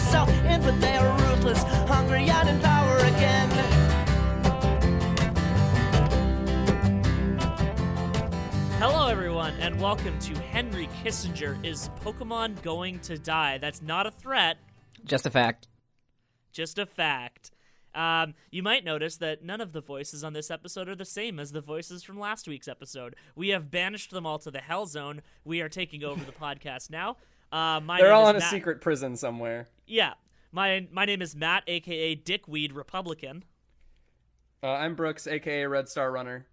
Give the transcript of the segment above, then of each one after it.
yourself in, but they are ruthless, hungry and in power again. Hello everyone, and welcome to Henry Kissinger Is Pokemon Going to Die? That's not a threat. Just a fact. Just a fact. You might notice that none of the voices on this episode are the same as the voices from last week's episode. We have banished them all to the Hell Zone. We are taking over the podcast now. They're all in a secret prison somewhere. Yeah. My name is Matt, a.k.a. Dickweed Republican. I'm Brooks, a.k.a. Red Star Runner.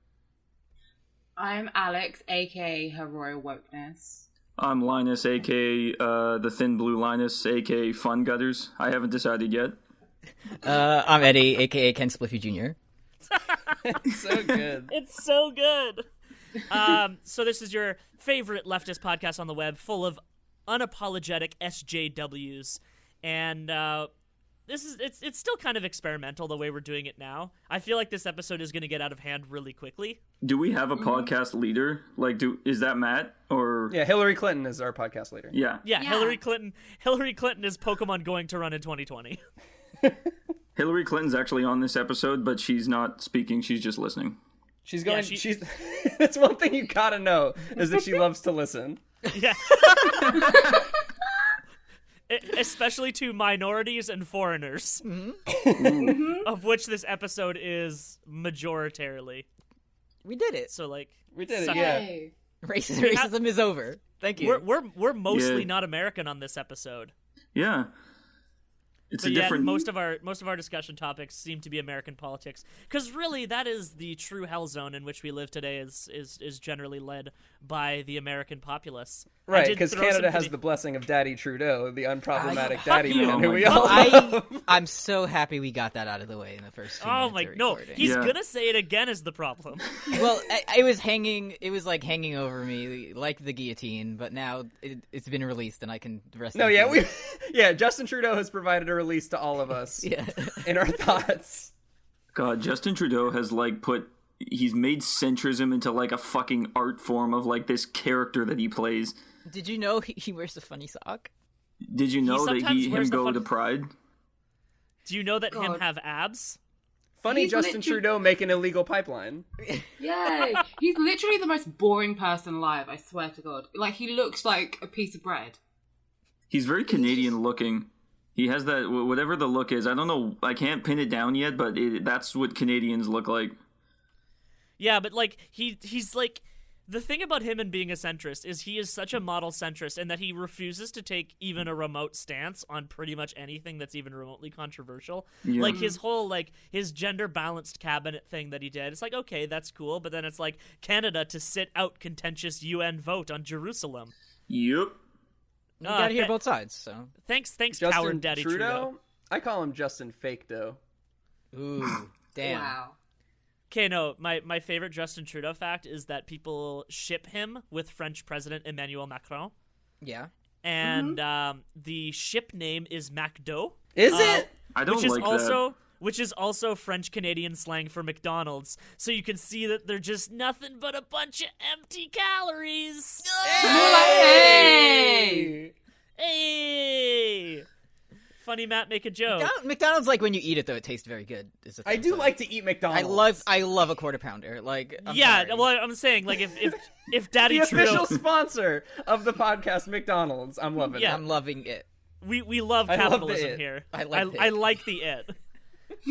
I'm Alex, aka Her Royal Wokeness. I'm Linus, a.k.a. the Thin Blue Linus, a.k.a. Fun Gutters. I haven't decided yet. I'm Eddie, a.k.a. Ken Spliffy Jr. It's so good. It's so good. So this is your favorite leftist podcast on the web, full of unapologetic SJWs, and it's still kind of experimental the way we're doing it now. I feel like this episode is going to get out of hand really quickly. Do we have a podcast leader? Like, is that Matt or? Yeah, Hillary Clinton is our podcast leader. Yeah. Hillary Clinton is Pokemon going to run in 2020. Hillary Clinton's actually on this episode, but she's not speaking. She's just listening. She's going. She's. That's one thing you gotta know is that she loves to listen. Yeah. Especially to minorities and foreigners, of which this episode is majoritarily. We did it. So like we did it. Yeah. Racism is over. Thank you. We're mostly not American on this episode. Yeah. It's a different. Most of our discussion topics seem to be American politics, because really that is the true hell zone in which we live today. Is generally led by the American populace. Right, because Canada has the blessing of Daddy Trudeau, the unproblematic daddy man who we all love. I'm so happy we got that out of the way in the first 2 minutes. Oh my no, he's gonna say it again is the problem. Well, it was like hanging over me like the guillotine, but now it's been released and I can rest. No, Justin Trudeau has provided a release to all of us in our thoughts. God, Justin Trudeau has he's made centrism into like a fucking art form of like this character that he plays. Did you know he wears a funny sock? Did you know that him go to Pride? Do you know that him have abs? Funny Justin Trudeau make an illegal pipeline. Yay! He's literally the most boring person alive, I swear to God. Like, he looks like a piece of bread. He's very Canadian looking. He has that, whatever the look is. I don't know, I can't pin it down yet, but that's what Canadians look like. Yeah, but like, he's like, the thing about him and being a centrist is he is such a model centrist in that he refuses to take even a remote stance on pretty much anything that's even remotely controversial. Yeah. Like his whole, like, his gender balanced cabinet thing that he did, it's like, okay, that's cool, but then it's like Canada to sit out contentious UN vote on Jerusalem. Yep. You gotta hear both sides, so. Thanks, Justin coward Daddy Trudeau. I call him Justin Fake Dough. Ooh, damn. Wow. Okay, no, my favorite Justin Trudeau fact is that people ship him with French President Emmanuel Macron. Yeah. And the ship name is MacDo. Is it? I don't like that. Which is also French-Canadian slang for McDonald's. So you can see that they're just nothing but a bunch of empty calories. Hey! Hey! Funny Matt, make a joke. McDonald's, like, when you eat it, though, it tastes very good. I do like to eat McDonald's. I love a quarter pounder. Like, I'm yeah, sorry. well, I'm saying, like, if Daddy the Trudeau... official sponsor of the podcast, McDonald's. I'm loving it. I'm loving it. We love capitalism here. I like the it.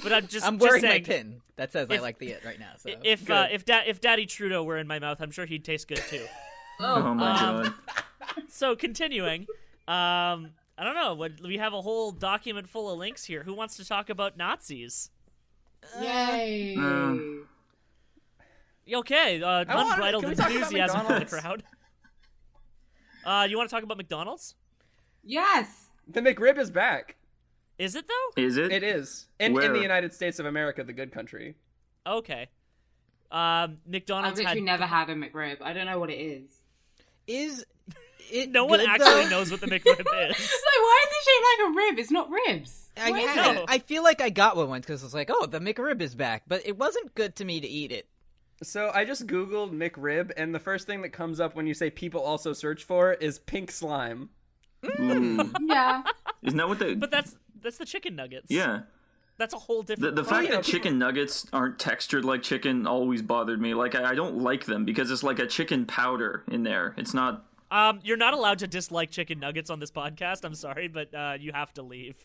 But I'm wearing saying, my pin that says I like the it right now. So if Daddy Trudeau were in my mouth, I'm sure he'd taste good too. Oh my god. So continuing, I don't know. We have a whole document full of links here. Who wants to talk about Nazis? Yay! Okay, unbridled enthusiasm from the crowd. You want to talk about McDonald's? Yes. The McRib is back. Is it though? Is it? It is. In the United States of America, the good country. Okay. McDonald's I've literally never had a McRib. I don't know what it is. Is it no one actually knows what the McRib is. So why is it shaped like a rib? It's not ribs. I feel like I got one once because I was like, oh, the McRib is back. But it wasn't good to me to eat it. So I just Googled McRib, and the first thing that comes up when you say people also search for is pink slime. Yeah. Isn't that what they? But that's the chicken nuggets. Yeah. That's a whole different. The fact that chicken nuggets aren't textured like chicken always bothered me. Like I don't like them because it's like a chicken powder in there. It's not. You're not allowed to dislike chicken nuggets on this podcast. I'm sorry, but you have to leave.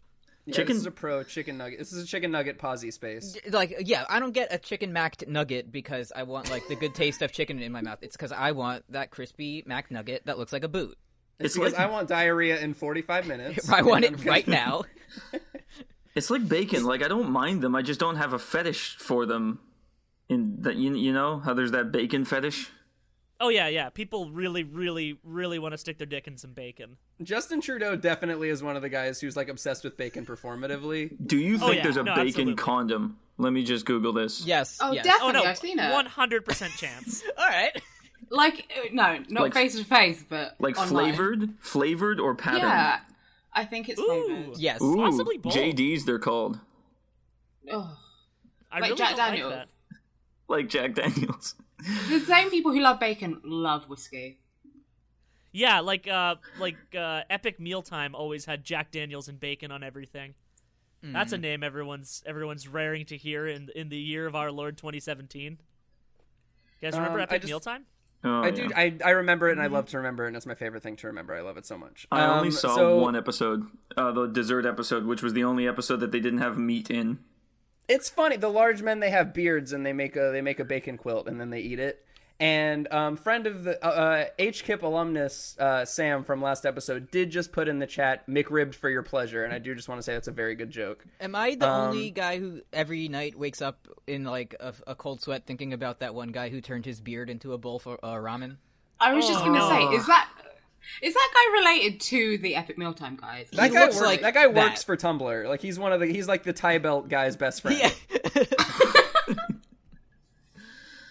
Yeah, Chicken- This is a pro chicken nugget. This is a chicken nugget posy space. Like, yeah, I don't get a chicken macked nugget because I want, like, the good taste of chicken in my mouth. It's because I want that crispy mac nugget that looks like a boot. It's like because I want diarrhea in 45 minutes. I want it right now. It's like bacon. Like I don't mind them. I just don't have a fetish for them. In that, you know how there's that bacon fetish. Oh yeah. People really, really, really want to stick their dick in some bacon. Justin Trudeau definitely is one of the guys who's like obsessed with bacon performatively. Do you think yeah. there's a No, bacon absolutely. condom? Let me just Google this. Yes. Oh, yes. definitely. Oh no, I've seen it. 100% chance. All right. Like, no, not Like- face to face, but Like online. flavored or patterned? Yeah, I think it's Ooh. flavored. Yes. Ooh, Possibly both. JDs they're called. Oh. I Like really Jack don't Daniels. like that. Like Jack Daniels. The same people who love bacon love whiskey. Yeah, like Epic Mealtime always had Jack Daniels and bacon on everything. That's a name everyone's raring to hear in the year of our Lord 2017. You guys remember Epic Mealtime? Oh, I yeah. do. I remember it, and I love to remember it, and it's my favorite thing to remember. I love it so much. I only saw so one episode, the dessert episode, which was the only episode that they didn't have meat in. It's funny. The large men, they have beards, and they make a bacon quilt, and then they eat it. And friend of the HKIP alumnus Sam from last episode did just put in the chat "McRibbed for your pleasure," and I do just want to say that's a very good joke. Am I the only guy who every night wakes up in, like, a cold sweat thinking about that one guy who turned his beard into a bowl for ramen? I was just gonna say, is that guy related to the Epic Mealtime guys? That He guy looks works, like that guy works that. for Tumblr. Like he's like the tie belt guy's best friend. Yeah.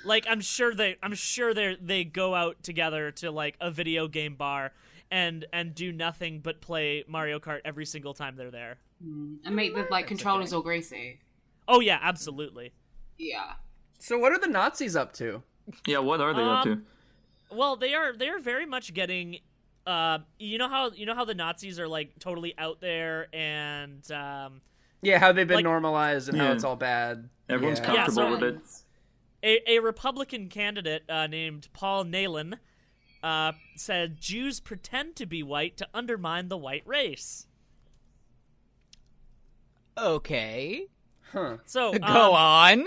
Like I'm sure they go out together to like a video game bar and do nothing but play Mario Kart every single time they're there. And make the like controllers all greasy. Oh yeah, absolutely. Yeah. So what are the Nazis up to? Yeah, what are they up to? Well, they are very much getting you know how the Nazis are like totally out there and Yeah, how they've been Like- normalized and how Yeah. it's all bad. Everyone's Yeah. comfortable so- with it. a Republican candidate named Paul Nehlen said Jews pretend to be white to undermine the white race. Okay. Huh. So Go on.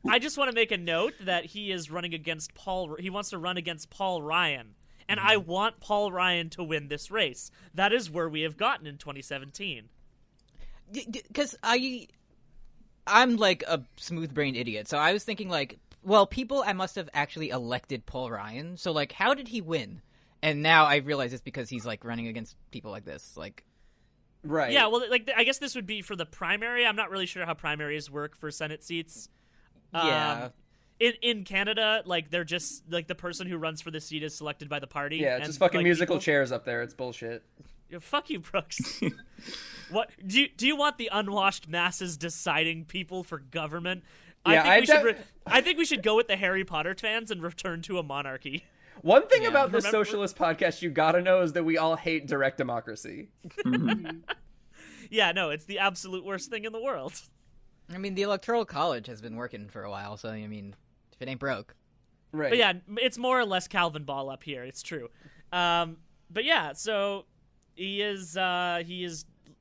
I just want to make a note that he is running against he wants to run against Paul Ryan. And I want Paul Ryan to win this race. That is where we have gotten in 2017. Because I'm like a smooth-brained idiot, so I was thinking like, well, people I must have actually elected Paul Ryan. So like, how did he win? And now I realize it's because he's like running against people like this. Like, Right. Yeah, well, like I guess this would be for the primary. I'm not really sure how primaries work for Senate seats. yeah. In Canada, like they're just like the person who runs for the seat is selected by the party. Yeah, it's and, just fucking like, musical people- chairs up there. It's bullshit. Yeah, fuck you, Brooks. What do you want the unwashed masses deciding people for government? Yeah, I think we should go with the Harry Potter fans and return to a monarchy. One thing about this Remember- socialist podcast you gotta know is that we all hate direct democracy. Yeah, no, it's the absolute worst thing in the world. I mean, the Electoral College has been working for a while, so I mean, if it ain't broke. Right. But yeah, it's more or less Calvin Ball up here. It's true. But yeah, so he is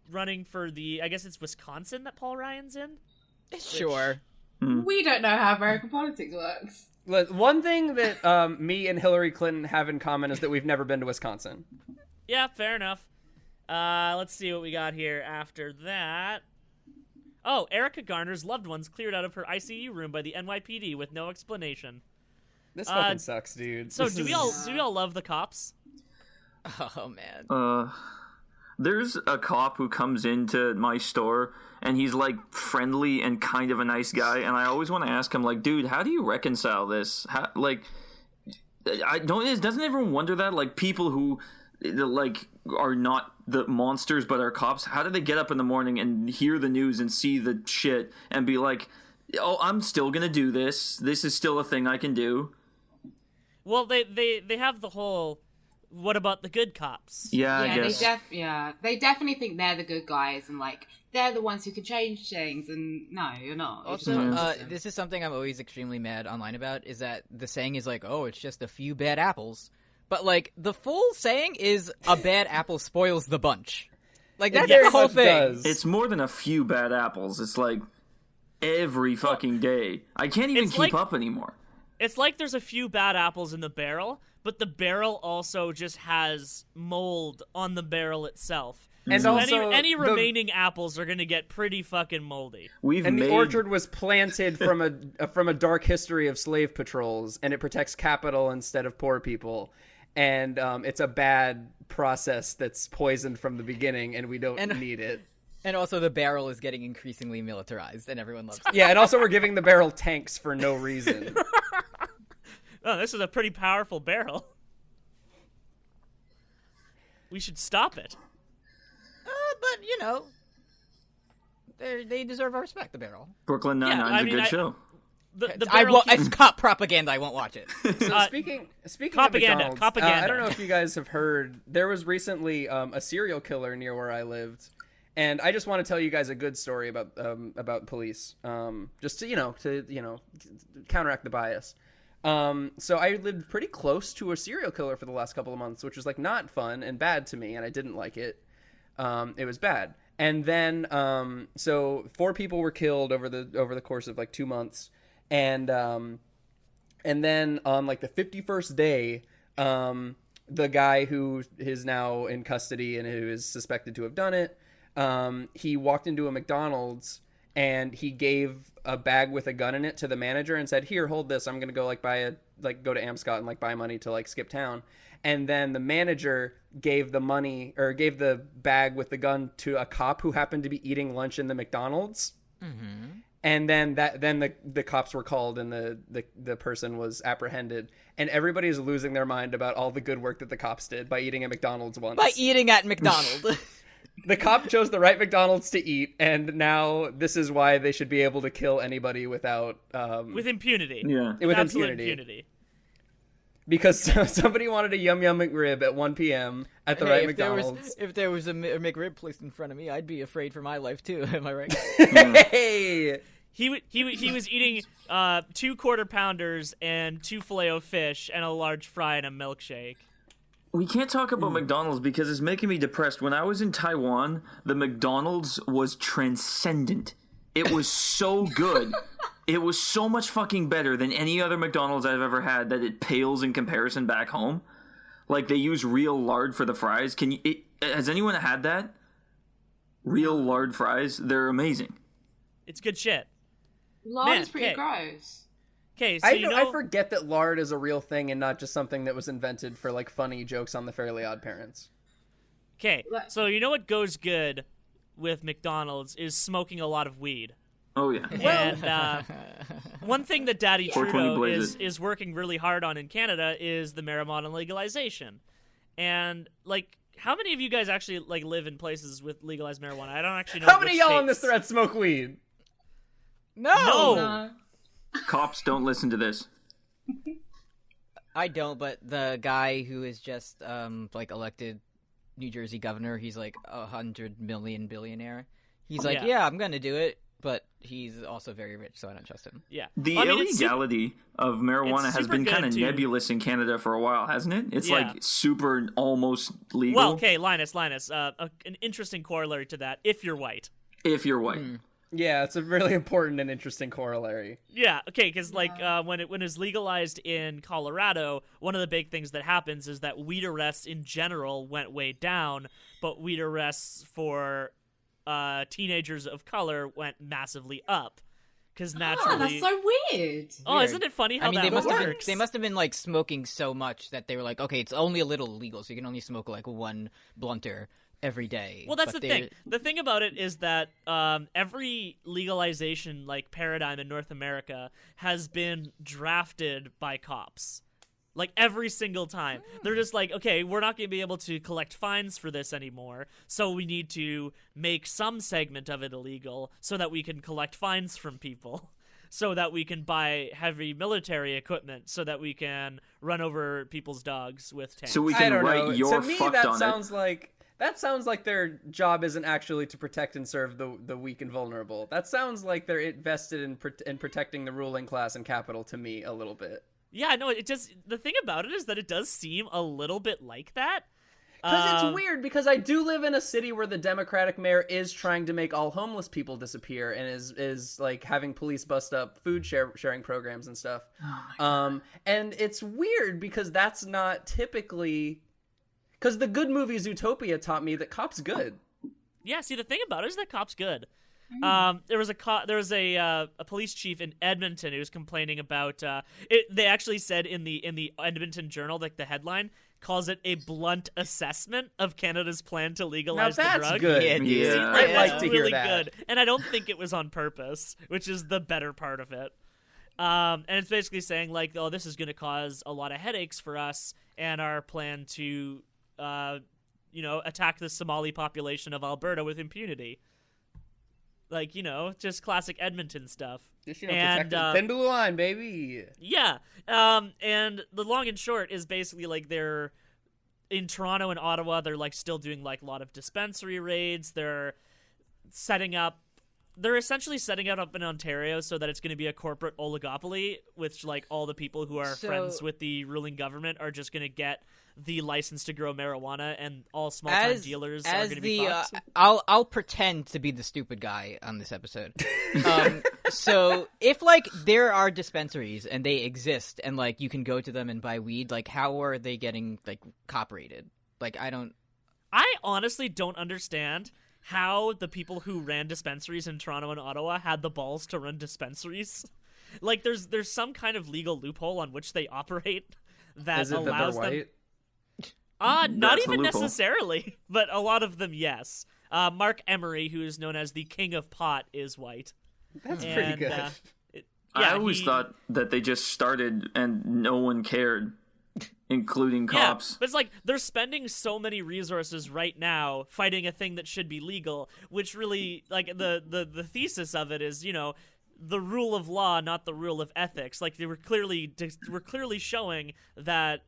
running for the, I guess it's Wisconsin that Paul Ryan's in. Sure. We don't know how American politics works. One thing that me and Hillary Clinton have in common is that we've never been to Wisconsin. Yeah, fair enough. Let's see what we got here after that. Oh, Erica Garner's loved ones cleared out of her ICU room by the NYPD with no explanation. This fucking sucks, dude. So This do we all love the cops? Oh man. There's a cop who comes into my store and he's like friendly and kind of a nice guy, and I always want to ask him like, dude, how do you reconcile this? How, like, doesn't everyone wonder that, like, people who like are not the monsters but are cops, how do they get up in the morning and hear the news and see the shit and be like, oh, I'm still gonna do this is still a thing I can do? Well, they have the whole what about the good cops? Yeah, I guess. They definitely think they're the good guys and like they're the ones who can change things. And no, you're not. You're Also, just not the this is something I'm always extremely mad online about, is that the saying is like, oh, it's just a few bad apples. But, like, the full saying is a bad apple spoils the bunch. Like, that's very the whole much thing. does. It's more than a few bad apples. It's like every fucking day. I can't even keep up anymore. It's like there's a few bad apples in the barrel, but the barrel also just has mold on the barrel itself. And so also any remaining apples are going to get pretty fucking moldy. The orchard was planted from a dark history of slave patrols, and it protects capital instead of poor people. And it's a bad process that's poisoned from the beginning, and we don't need it. And also the barrel is getting increasingly militarized, and everyone loves it. Yeah, and also we're giving the barrel tanks for no reason. Oh, this is a pretty powerful barrel. We should stop it. But, you know, they deserve our respect, the barrel. Brooklyn Nine-Nine's a good show. The barrel it's cop propaganda, I won't watch it. So speaking propaganda, of McDonald's, propaganda. I don't know if you guys have heard, there was recently a serial killer near where I lived, and I just want to tell you guys a good story about police, just to counteract the bias. So I lived pretty close to a serial killer for the last couple of months, which was like not fun and bad to me, and I didn't like it. It was bad. And then so 4 people were killed over the course of like 2 months. And then on like the 51st day, the guy who is now in custody and who is suspected to have done it, he walked into a McDonald's and he gave a bag with a gun in it to the manager and said, "Here, hold this. I'm gonna go go to Amscot and like buy money to like skip town." And then the manager gave the bag with the gun to a cop who happened to be eating lunch in the McDonald's. Mm-hmm. And then the cops were called and the person was apprehended. And everybody is losing their mind about all the good work that the cops did by eating at McDonald's once. By eating at McDonald's. The cop chose the right McDonald's to eat, and now this is why they should be able to kill anybody without... with impunity. Yeah. With absolute impunity. Because somebody wanted a Yum Yum McRib at 1 p.m. at the right McDonald's. If there was a McRib placed in front of me, I'd be afraid for my life too. Am I right? Hey! He was eating 2 quarter pounders and 2 Filet-O-Fish and a large fry and a milkshake. We can't talk about McDonald's because it's making me depressed. When I was in Taiwan, the McDonald's was transcendent. It was so good. It was so much fucking better than any other McDonald's I've ever had that it pales in comparison back home. Like, they use real lard for the fries. Has anyone had that? Real lard fries? They're amazing. It's good shit. Lard is pretty gross. Okay, so I forget that lard is a real thing and not just something that was invented for like funny jokes on the Fairly Odd Parents. Okay, so you know what goes good with McDonald's is smoking a lot of weed. Oh, yeah. And one thing that Daddy Trudeau 420 is working really hard on in Canada is the marijuana legalization. And, like, how many of you guys actually, like, live in places with legalized marijuana? I don't actually know How many which y'all states. on this thread smoke weed? No! Cops, don't listen to this. I don't, but the guy who is just elected New Jersey governor, he's like 100 million billionaire. He's like, yeah, I'm gonna do it, but he's also very rich, so I don't trust him. Yeah. The illegality of marijuana has been kind of nebulous in Canada for a while, hasn't it? It's like super almost legal. Well, okay, Linus, an interesting corollary to that, if you're white. If you're white. Yeah, it's a really important and interesting corollary. Yeah, okay, because when it was legalized in Colorado, one of the big things that happens is that weed arrests in general went way down, but weed arrests for teenagers of color went massively up. Because naturally, that's so weird. Oh, isn't it funny how that works? They must have been like smoking so much that they were like, okay, it's only a little illegal, so you can only smoke like 1 blunter every day. Well, that's the thing. The thing about it is that every legalization like paradigm in North America has been drafted by cops. Like, every single time. They're just like, okay, we're not going to be able to collect fines for this anymore, so we need to make some segment of it illegal so that we can collect fines from people. so that we can buy heavy military equipment, so that we can run over people's dogs with tanks. So we I can don't write know. "you're To me, fucked" that on sounds it. like their job isn't actually to protect and serve the weak and vulnerable. That sounds like they're invested in protecting the ruling class and capital to me a little bit. Yeah, no, it just, the thing about it is that it does seem a little bit like that. Because it's weird, because I do live in a city where the Democratic mayor is trying to make all homeless people disappear and is like having police bust up food sharing programs and stuff. And it's weird because that's not typically... Because the good movie Zootopia taught me that Cop's good. Yeah, see, the thing about it is that Cop's good. There was a police chief in Edmonton who was complaining about it. They actually said in the Edmonton Journal, like the headline calls it a blunt assessment of Canada's plan to legalize Now the that's drug. good. Yeah, dude. Yeah. Like, I'd that's like to hear really that. good, and I don't think it was on purpose, which is the better part of it. And it's basically saying like, oh, this is going to cause a lot of headaches for us and our plan to, attack the Somali population of Alberta with impunity. Like, just classic Edmonton stuff. Just, And, protect the thin blue line, baby. Yeah. And the long and short is basically like they're in Toronto and Ottawa. They're like still doing like a lot of dispensary raids. They're essentially setting it up in Ontario so that it's going to be a corporate oligopoly, which like all the people who are friends with the ruling government are just going to get the license to grow marijuana, and all small-time dealers are going to be fucked. I'll pretend to be the stupid guy on this episode. So if like there are dispensaries and they exist and like you can go to them and buy weed, like how are they getting like cop rated? Like I honestly don't understand how the people who ran dispensaries in Toronto and Ottawa had the balls to run dispensaries. Like there's some kind of legal loophole on which they operate that Is it allows that they're them. white? Not That's the even loophole. necessarily, but a lot of them, yes. Mark Emery, who is known as the King of Pot, is white. That's pretty And, good. I always thought that they just started and no one cared, including cops. Yeah, but it's like they're spending so many resources right now fighting a thing that should be legal, which really, like, the thesis of it is, the rule of law, not the rule of ethics. Like, we're clearly showing that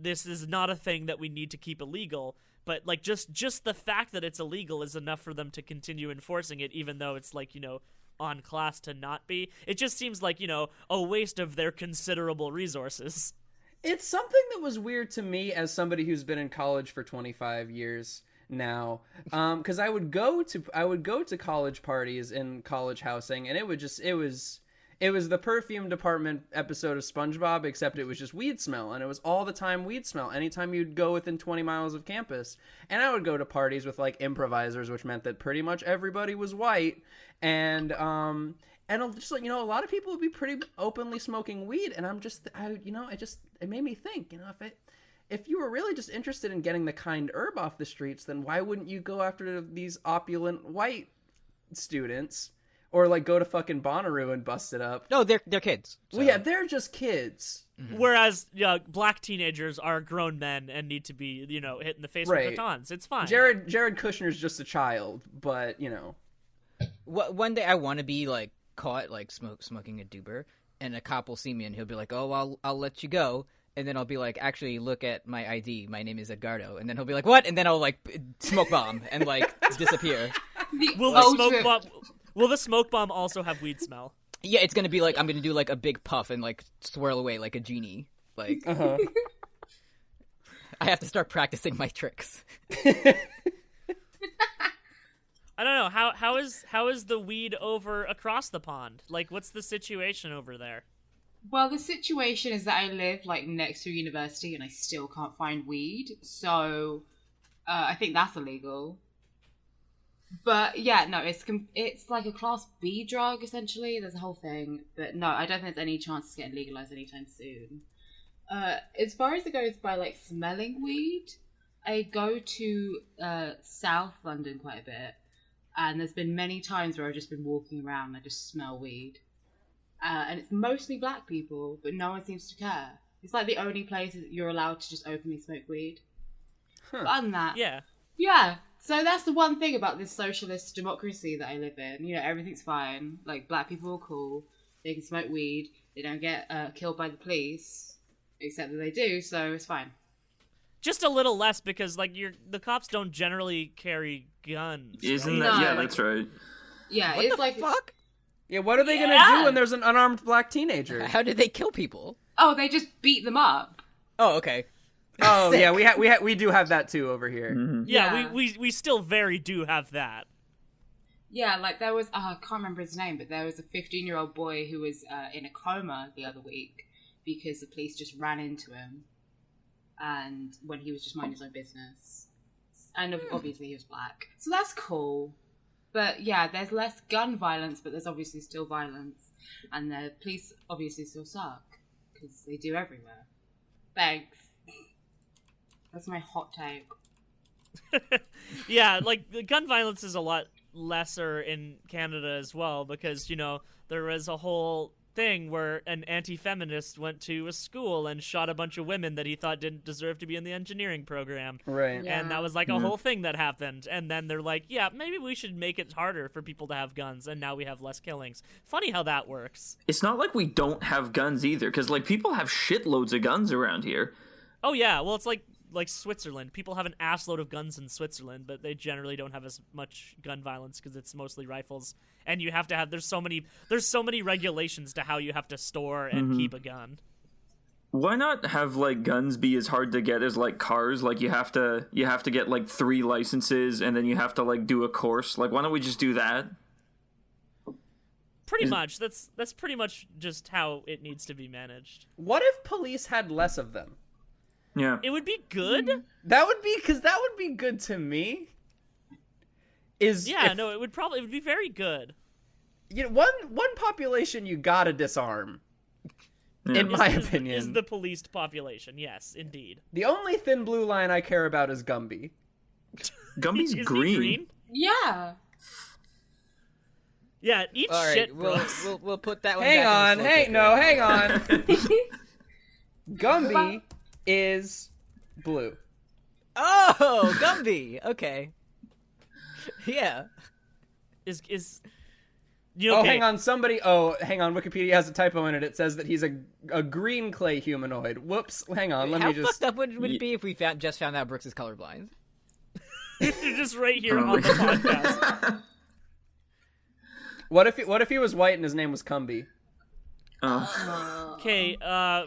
this is not a thing that we need to keep illegal, but like just the fact that it's illegal is enough for them to continue enforcing it, even though it's like, on class to not be. It just seems like, a waste of their considerable resources. It's something that was weird to me as somebody who's been in college for 25 years now, because I would go to college parties in college housing, and it was the perfume department episode of SpongeBob, except it was just weed smell, and it was all the time weed smell anytime you'd go within 20 miles of campus. And I would go to parties with like improvisers, which meant that pretty much everybody was white, and just like, a lot of people would be pretty openly smoking weed, and it made me think, if you were really just interested in getting the kind herb off the streets, then why wouldn't you go after these opulent white students? Or, like, go to fucking Bonnaroo and bust it up. no, they're kids. So. Well, yeah, they're just kids. Whereas, black teenagers are grown men and need to be, hit in the face Right. with batons. It's fine. Jared Kushner's just a child, but, One day I want to be like caught like smoking a doober, and a cop will see me and he'll be like, "Oh, I'll let you go." And then I'll be like, "Actually, look at my ID. My name is Edgardo." And then he'll be like, "What?" And then I'll like smoke bomb and like disappear. Will the smoke bomb also have weed smell? Yeah, it's gonna be like I'm gonna do like a big puff and like swirl away like a genie. Like uh-huh. I have to start practicing my tricks. I don't know. How is the weed over across the pond? Like, what's the situation over there? Well, the situation is that I live like next to a university and I still can't find weed, so I think that's illegal. But yeah, no, it's like a Class B drug essentially. There's a whole thing, but no, I don't think there's any chance it's getting legalized anytime soon. As far as it goes by like smelling weed, I go to South London quite a bit, and there's been many times where I've just been walking around and I just smell weed. And it's mostly black people, but no one seems to care. It's like the only place that you're allowed to just openly smoke weed. Huh. But other than that, Yeah. So that's the one thing about this socialist democracy that I live in. Everything's fine. Like, black people are cool. They can smoke weed. They don't get killed by the police, except that they do, so it's fine. Just a little less because like the cops don't generally carry guns. Isn't right? that? No. Yeah, that's right. Yeah, What it's the like fuck? Yeah, what are they gonna Yeah. do when there's an unarmed black teenager? How did they kill people? oh, they just beat them up. Oh, okay. Oh Sick. yeah, we do have that too over here. Yeah, Yeah. we still very do have that. Yeah, like there was, I can't remember his name, but there was a 15-year-old boy who was in a coma the other week because the police just ran into him, and when he was just minding his own business, and obviously he was black, so that's cool. But yeah, there's less gun violence, but there's obviously still violence, and the police obviously still suck because they do everywhere. Thanks. That's my hot take. Yeah, like the gun violence is a lot lesser in Canada as well because, you know, there was a whole thing where an anti-feminist went to a school and shot a bunch of women that he thought didn't deserve to be in the engineering program. Right. Yeah. And that was like a whole thing that happened. And then they're like, yeah, maybe we should make it harder for people to have guns. And now we have less killings. Funny how that works. It's not like we don't have guns either, because like people have shitloads of guns around here. Oh, yeah. Well, it's like Switzerland. People have an assload of guns in Switzerland, but they generally don't have as much gun violence because it's mostly rifles. And you have to have there's so many regulations to how you have to store and keep a gun. Why not have like guns be as hard to get as like cars? Like you have to get like 3 licenses and then you have to like do a course. Like why don't we just do that? Pretty much. That's pretty much just how it needs to be managed. What if police had less of them? Yeah. It would be good. That would be good to me. Yeah, no, it would be very good. You know, one population you gotta disarm. In my opinion, is the policed population. Yes, indeed. the only thin blue line I care about is Gumby. Gumby's Is he green. Yeah. Yeah, eat All right, shit, Brooks. we'll put that one. Hang back on, in the slow hang cooker. on. Gumby is blue. Oh, Gumby. Okay. Yeah. Is Oh, hang on, Wikipedia has a typo in it. It says that he's a green clay humanoid. Whoops, hang on, let How me just... fucked up would it be if we just found out Brooks is colorblind? You're just right here on the podcast. What if he was white and his name was Cumby? Oh, Okay,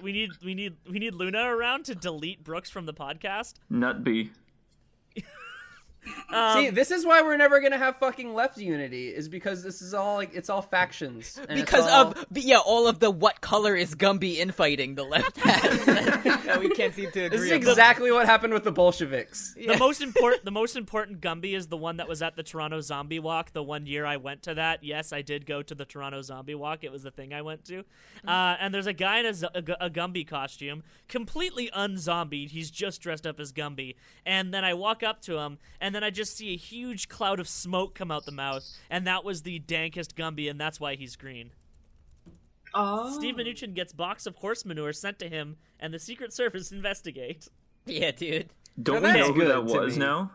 we need Luna around to delete Brooks from the podcast. Nutby. See, this is why we're never gonna have fucking left unity, is because this is all like, it's all factions. And it's Because all... all of the what color is Gumby infighting the left has that we can't seem to agree This is on. exactly what happened with the Bolsheviks. The most important Gumby is the one that was at the Toronto Zombie Walk. The one year I went to that. Yes, I did go to the Toronto Zombie Walk. It was the thing I went to. And there's a guy in a Gumby costume, completely unzombied. He's just dressed up as Gumby. And then I walk up to him, and then I just see a huge cloud of smoke come out the mouth, and that was the dankest Gumby, and that's why he's green. Oh. Steve Mnuchin gets box of horse manure sent to him, and the Secret Service investigate. Yeah, dude. Don't Now we that's know who good that to was me. now?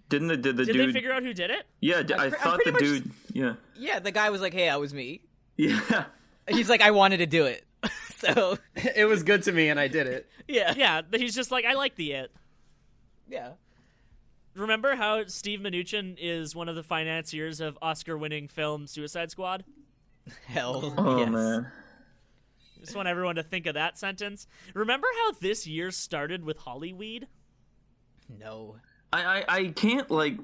Didn't the Did dude? they figure out who did it? Yeah, I thought pretty the much- dude. Yeah, Yeah, the guy was like, "Hey, that was me." yeah. He's like, "I wanted to do it." So, It was good to me and I did it. yeah. Yeah, but he's just like, I like the it. Yeah. Remember how Steve Mnuchin is one of the financiers of Oscar-winning film Suicide Squad? Hell. Oh yes. man. Just want everyone to think of that sentence. Remember how this year started with Hollyweed? No. I can't like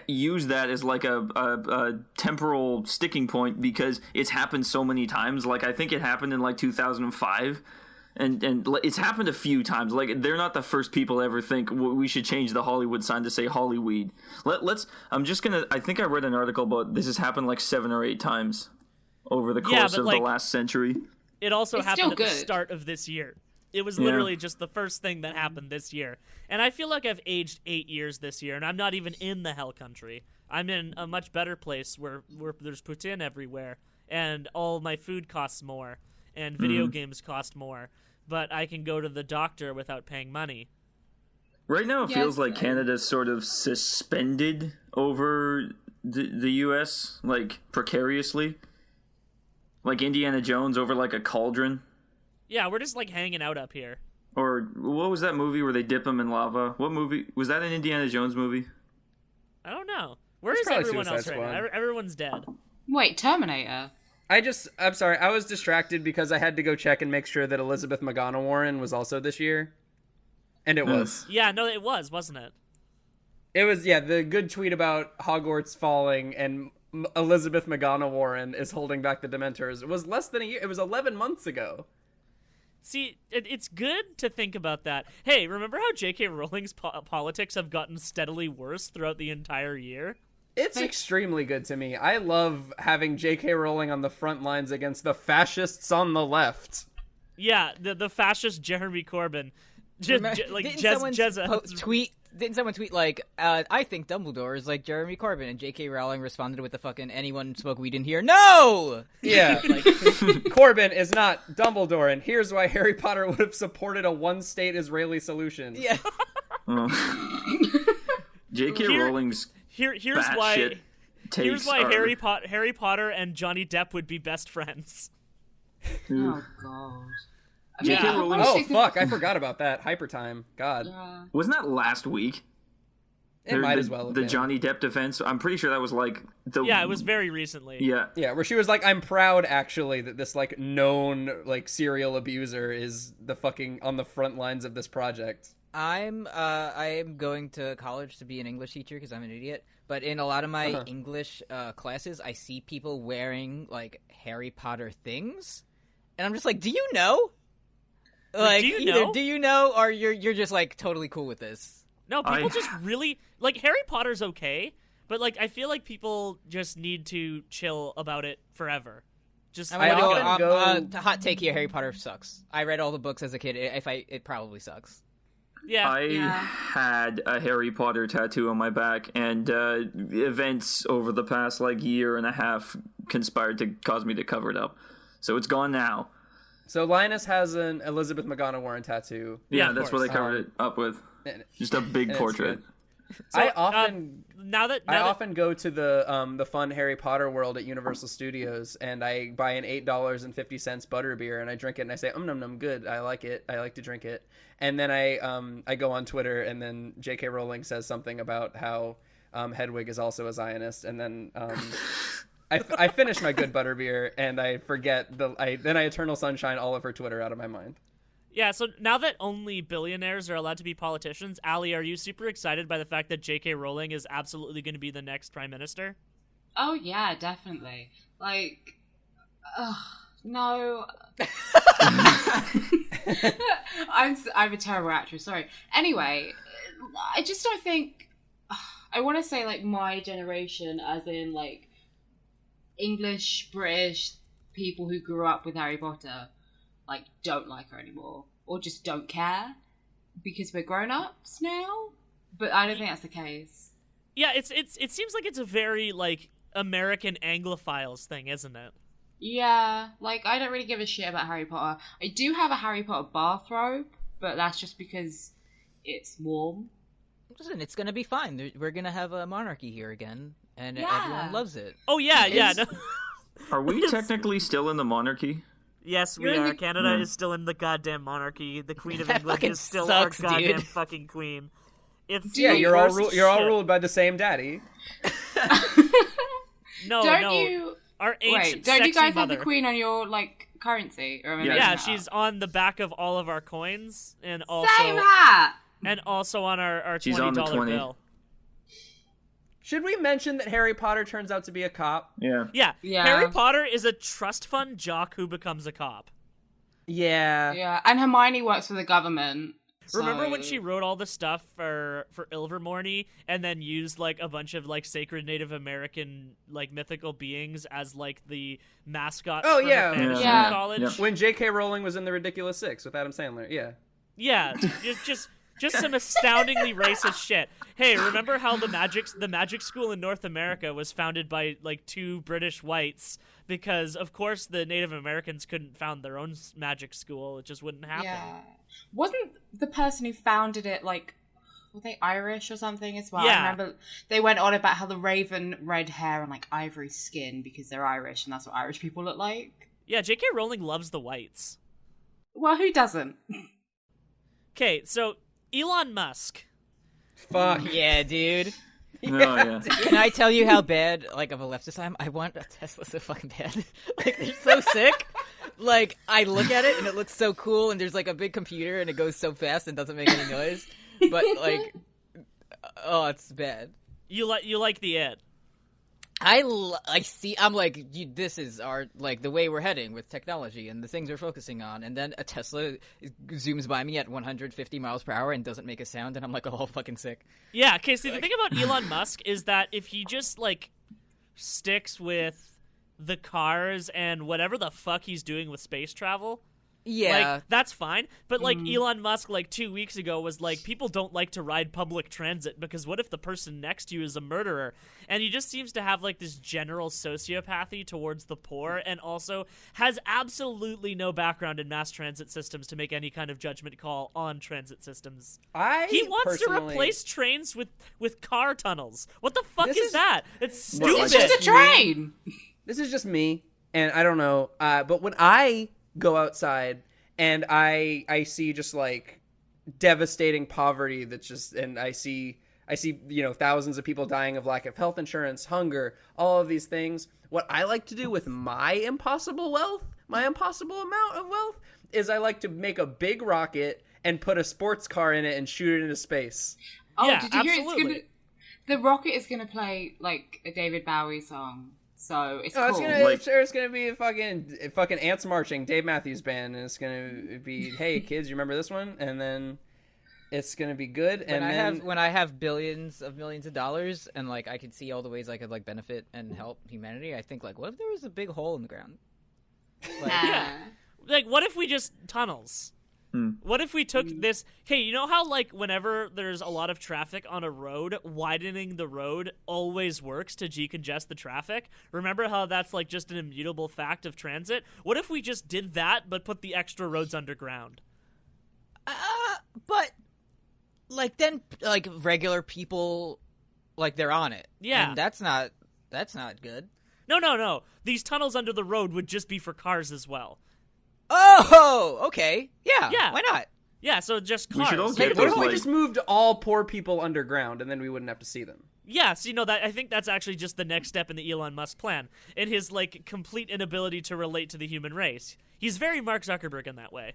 use that as like a temporal sticking point because it's happened so many times. Like I think it happened in like 2005. And it's happened a few times. Like they're not the first people to ever think we should change the Hollywood sign to say Hollyweed. Let's. I'm just gonna. I think I read an article about this has happened like 7 or 8 times over the course of the last century. It also It's happened still at the good. start of this year. It was literally just the first thing that happened this year. And I feel like I've aged 8 years this year, and I'm not even in the hell country. I'm in a much better place where there's Putin everywhere, and all my food costs more, and video games cost more. But I can go to the doctor without paying money. Right now, it Yes, feels like I- Canada's sort of suspended over the U.S. like precariously. Like Indiana Jones over like a cauldron? Yeah, we're just like hanging out up here. Or what was that movie where they dip him in lava? What movie? Was that an Indiana Jones movie? I don't know. Where It's is probably everyone else Suicide right now? Squad. Everyone's dead. Wait, Terminator. I'm sorry, I was distracted because I had to go check and make sure that Elizabeth McGonawarren was also this year. And it was. Yeah, no, it was, wasn't it? It was, yeah, the good tweet about Hogwarts falling and Elizabeth McGonawarren is holding back the Dementors. It was less than a year. It was 11 months ago. See, it's good to think about that. Hey, remember how J.K. Rowling's politics have gotten steadily worse throughout the entire year? It's extremely good to me. I love having J.K. Rowling on the front lines against the fascists on the left. Yeah, the fascist Jeremy Corbyn. Didn't someone tweet like, I think Dumbledore is like Jeremy Corbyn, and J.K. Rowling responded with the fucking anyone smoke weed in here? No! Yeah, like, Corbyn is not Dumbledore, and here's why Harry Potter would have supported a one-state Israeli solution. Yeah. J.K. Rowling's here's why are... Harry Potter and Johnny Depp would be best friends. Oh god. J.K. Rowling. Oh fuck! I forgot about that. Hypertime. God. Yeah. Wasn't that last week? It might as well have the been. Johnny Depp defense. I'm pretty sure that was like the. Yeah, it was very recently. Yeah. Yeah, where she was like, "I'm proud, actually, that this like known like serial abuser is the fucking on the front lines of this project." I am going to college to be an English teacher because I'm an idiot. But in a lot of my English classes, I see people wearing like Harry Potter things, and I'm just like, "Do you know? Like, do you know? Or you're just like totally cool with this?" No, people just really like Harry Potter's okay, but like I feel like people just need to chill about it forever. Just hot take here: Harry Potter sucks. I read all the books as a kid. It probably sucks. Yeah, I had a Harry Potter tattoo on my back, and events over the past like year and a half conspired to cause me to cover it up. So it's gone now. So Linus has an Elizabeth McGonawarren tattoo. Yeah, that's what I covered it up with. Just a big portrait. So, I often I often go to the fun Harry Potter world at Universal Studios, and I buy an $8.50 butterbeer, and I drink it, and I say, num num, good, I like it, I like to drink it, and then I go on Twitter, and then J.K. Rowling says something about how Hedwig is also a Zionist, and then I finish my good butterbeer, and I forget then I Eternal Sunshine all of her Twitter out of my mind. Yeah, so now that only billionaires are allowed to be politicians, Allie, are you super excited by the fact that J.K. Rowling is absolutely going to be the next prime minister? Oh yeah, definitely. Like, no. I'm a terrible actress. Sorry. Anyway, I just don't think. I want to say like my generation, as in like English, British people who grew up with Harry Potter, like don't like her anymore, or just don't care because we're grown-ups now. But I don't think that's the case. Yeah, it seems like it's a very like American Anglophiles thing, isn't it? Yeah, like I don't really give a shit about Harry Potter. I do have a Harry Potter bathrobe, but that's just because it's warm. Listen, it's gonna be fine. We're gonna have a monarchy here again, and everyone loves it. Oh yeah. No. Are we technically still in the monarchy? Yes, we are. Canada is still in the goddamn monarchy. The Queen of England is still sucks, our goddamn dude. fucking queen. It's you're all ruled by the same daddy. No, our ancient don't you guys mother. have the queen on your like currency? Or Yeah, she's on the back of all of our coins, and also same hat. And also on our She's $20 on the 20. bill. Should we mention that Harry Potter turns out to be a cop? Yeah. Harry Potter is a trust fund jock who becomes a cop. Yeah, and Hermione works for the government. So... Remember when she wrote all the stuff for Ilvermorny and then used like a bunch of like sacred Native American like mythical beings as like the mascots for the fantasy college? Yeah. When J.K. Rowling was in The Ridiculous Six with Adam Sandler, Yeah, just some astoundingly racist shit. Hey, remember how the magic school in North America was founded by like two British whites because of course the Native Americans couldn't found their own magic school. It just wouldn't happen. Yeah. Wasn't the person who founded it like, were they Irish or something as well? Yeah. I remember they went on about how the raven red hair and like ivory skin because they're Irish and that's what Irish people look like. Yeah, J.K. Rowling loves the whites. Well, who doesn't? Okay, so Elon Musk. Fuck. Yeah, dude. No, yeah. Can I tell you how bad, like, of a leftist I am? I want a Tesla so fucking bad. Like, they're so sick. Like, I look at it and it looks so cool, and there's like a big computer and it goes so fast and doesn't make any noise. But like, oh, it's bad. You like the ed. I see. I'm like, this is our like the way we're heading with technology and the things we're focusing on. And then a Tesla zooms by me at 150 miles per hour and doesn't make a sound, and I'm like, oh, fucking sick. Yeah, okay, see, the thing about Elon Musk is that if he just, like, sticks with the cars and whatever the fuck he's doing with space travel, Yeah, like, that's fine. But, like, Elon Musk, like, 2 weeks ago was like, people don't like to ride public transit because what if the person next to you is a murderer? And he just seems to have, like, this general sociopathy towards the poor, and also has absolutely no background in mass transit systems to make any kind of judgment call on transit systems. He wants to replace trains with car tunnels. What the fuck is that? It's stupid. It's just a train. This is just me, and I don't know. But when I go outside and I see just like devastating poverty that's just, and I see thousands of people dying of lack of health insurance, hunger, all of these things. What I like to do with my impossible amount of wealth, is I like to make a big rocket and put a sports car in it and shoot it into space. Oh, Yeah, did you hear absolutely. the rocket is gonna play like a David Bowie song. So it's cool. It's gonna be a fucking ants marching, Dave Matthews Band, and it's gonna be, hey kids, you remember this one? And then it's gonna be good. When I have billions of millions of dollars and like I could see all the ways I could like benefit and help humanity, I think like, what if there was a big hole in the ground? Like, Yeah. Like, what if we just tunnels? What if we took this? Hey, you know how, like, whenever there's a lot of traffic on a road, widening the road always works to decongest the traffic? Remember how that's, like, just an immutable fact of transit? What if we just did that, but put the extra roads underground? but like then like regular people, like they're on it. Yeah. And that's not good. No. These tunnels under the road would just be for cars as well. Oh, okay. Yeah. Yeah. Why not? Yeah, so just We cars. should all Hey, get what those, if we like, just moved all poor people underground and then we wouldn't have to see them? Yes, that I think that's actually just the next step in the Elon Musk plan. In his, like, complete inability to relate to the human race. He's very Mark Zuckerberg in that way.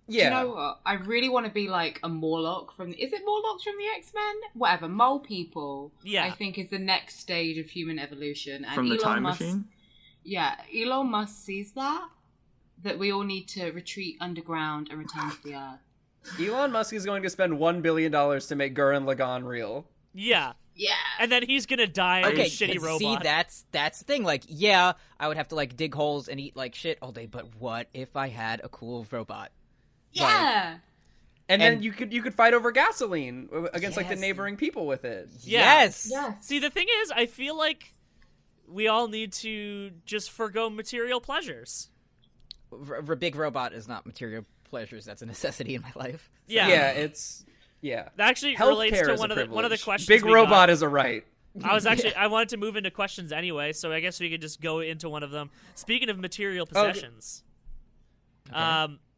Yeah. You know what? I really want to be like a Morlock from. Is it Morlocks from the X-Men? Whatever, mole people. Yeah. I think is the next stage of human evolution. And from the Elon time Musk, machine? Yeah, Elon Musk sees that we all need to retreat underground and return to the Earth. Elon Musk is going to spend $1 billion to make Gurren Lagann real. Yeah. Yeah. And then he's gonna die in Okay, his shitty robot. see, that's the thing. Like, yeah, I would have to like dig holes and eat like shit all day, but what if I had a cool robot? Yeah. And then And- you could fight over gasoline against like the Yes. neighboring people with it. Yeah. Yes. See, the thing is, I feel like we all need to just forgo material pleasures. A big robot is not material pleasures. That's a necessity in my life. Yeah. Yeah. That actually Healthcare relates to is one a of the privilege. questions. Big we robot got. is a right. I wanted to move into questions anyway, so I guess we could just go into one of them. Speaking of material possessions,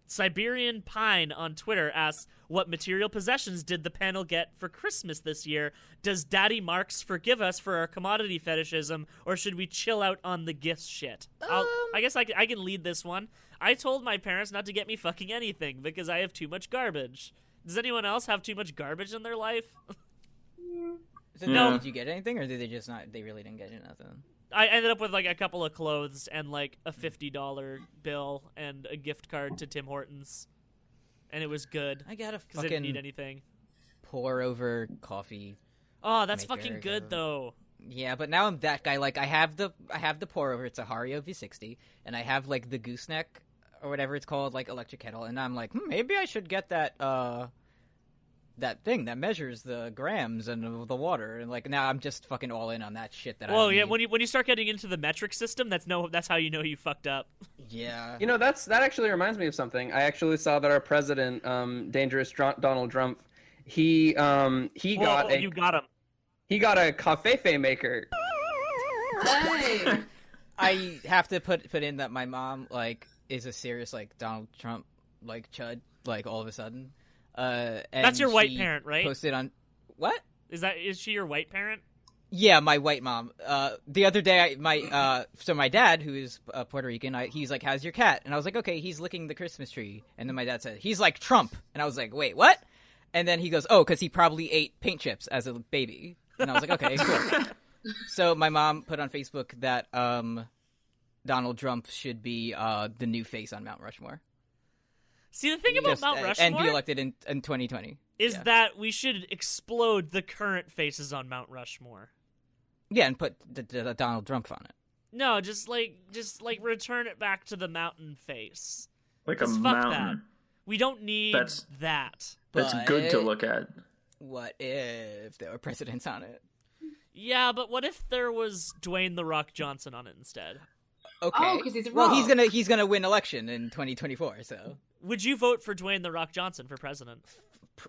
Siberian Pine on Twitter asks, "What material possessions did the panel get for Christmas this year? Does Daddy Marks forgive us for our commodity fetishism, or should we chill out on the gifts shit?" I guess I can lead this one. I told my parents not to get me fucking anything because I have too much garbage. Does anyone else have too much garbage in their life? So No. did you get anything, or did they just not? They really didn't get you nothing. I ended up with like a couple of clothes and like a $50 bill and a gift card to Tim Hortons, and it was good I got a because I didn't need fucking anything. pour over coffee. Oh, that's Maker, fucking good though. Yeah, but now I'm that guy. Like I have the pour over. It's a Hario V60, and I have like the gooseneck or whatever it's called, like electric kettle. And I'm like, maybe I should get that that thing that measures the grams and the water. And like now I'm just fucking all in on that shit. That Well, I yeah, don't need. when you start getting into the metric system, that's how you know you fucked up. Yeah. You know, that actually reminds me of something. I actually saw that our president, Dangerous Donald Trump, he got you got him. he got a cafefe maker. Hey. I have to put in that my mom like is a serious like Donald Trump like chud like all of a sudden. And That's your white she parent, right? Posted on what? Is she your white parent? Yeah, my white mom. The other day, so my dad, who is Puerto Rican, he's like, "How's your cat?" And I was like, "Okay, he's licking the Christmas tree." And then my dad said, "He's like Trump," and I was like, "Wait, what?" And then he goes, "Oh, because he probably ate paint chips as a baby." And I was like, "Okay, cool." So my mom put on Facebook that Donald Trump should be the new face on Mount Rushmore. See, the thing about Mount Rushmore and be elected in 2020 is that we should explode the current faces on Mount Rushmore. Yeah, and put the Donald Trump on it. No, just return it back to the mountain face. Like a Fuck mountain. that. We don't need that. That's good to look at. What if there were presidents on it? Yeah, but what if there was Dwayne "The Rock" Johnson on it instead? Okay. Oh, because he's a well, rock. he's gonna win election in 2024. So Would you vote for Dwayne "The Rock" Johnson for president?